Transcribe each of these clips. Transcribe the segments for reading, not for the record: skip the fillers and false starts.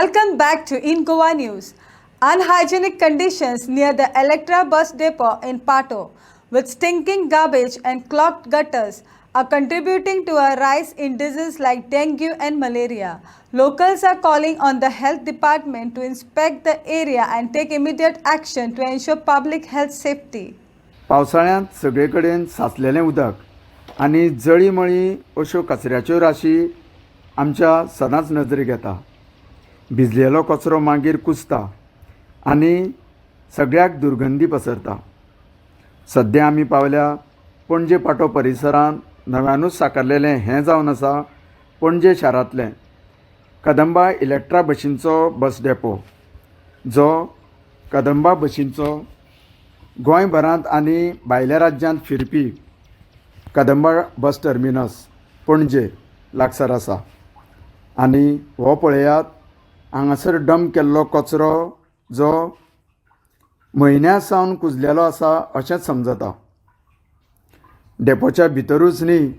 Welcome back to In Goa News. Unhygienic conditions near the Electra bus depot in Pato, with stinking garbage and clogged gutters, are contributing to a rise in diseases like dengue and malaria. Locals are calling on the health department to inspect the area and take immediate action to ensure public health safety. पावसाळ्यांत सगळे कडेन साचलेलें उदक आनी जळीमळी अश्यो कचऱ्याच्यो राशी आमच्या सदांच नजरेक येता. भिजलेलो कचरो मागीर कुसता आनी सगळ्याक दुर्गंधी पसरता. सद्या आमी पावल्या पणजे पाटो परिसरांत नव्यानूच साकारलेलें हें जावन आसा पणजे शारांतलें कदंबा इलेक्ट्रा बशींचो बस डेपो, जो कदंबा बशींचो गोंयभरांत आनी भायल्या राज्यांत फिरपी कदंबा बस टर्मिनस पणजे लागसार आसा. आनी हो पळयात, हांगासर डंप केल्लो कचरो जो म्हयन्या सावन कुजलेलो आसा अशेंच समजता. डेपोच्या भितरूच न्ही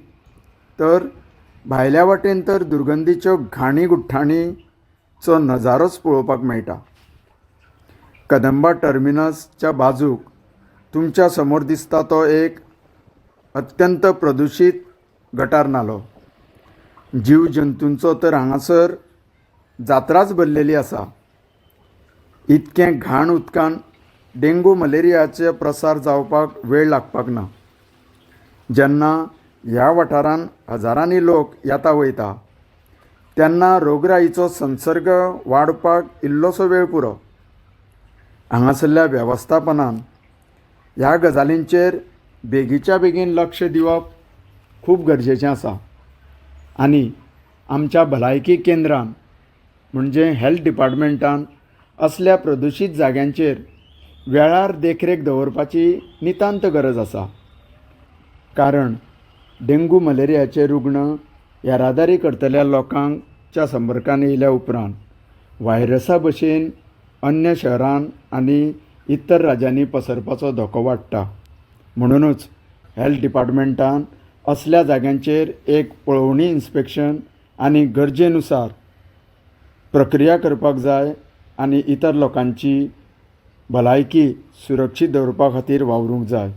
तर भायल्या वाटेन तर दुर्गंधीच्यो घाणी गुठ्ठाणीचो नजारोच पळोवपाक मेळटा. कदंबा टर्मिनसच्या बाजूक तुमच्या समोर दिसता तो एक अत्यंत प्रदुशीत गटार नालो. जीव जंतूंचो तर हांगासर जात्राच भरलेली आसा. इतकें घाण उदकान डेंगू मलेरियाचे प्रसार जावपाक वेळ लागपाक ना. जेन्ना ह्या वाठारांत हजारांनी लोक येता वयता तेन्ना रोगराईचो संसर्ग वाडपाक इल्लोसो वेळ पुरो. हांगासरल्या वेवस्थापनान ह्या गजालींचेर बेगीच्या बेगीन लक्ष दिवप खूब गरजेचें आसा. आनी आमच्या भलायकी केंद्रान म्हणजे हेल्थ डिपार्टमेंटान असल्या प्रदुशीत जाग्यांचेर वेळार देखरेख दवरपाची नितांत गरज आसा. कारण डेंगू मलेरियाचे रुग्ण येरादारी करतल्या लोकांच्या संपर्कान येयल्या उपरांत व्हायरसा भशेन अन्य शहरांत आनी इतर राज्यांनी पसरपाचो धोको वाडटा. म्हणूनच हेल्थ डिपार्टमेंटान असल्या जाग्यांचेर एक पळोवणी इन्स्पेक्शन आनी गरजेनुसार प्रक्रिया करपाक जाय आनी इतर लोकांची भलायकी सुरक्षीत दवरपा खातीर वावरूंक जाय.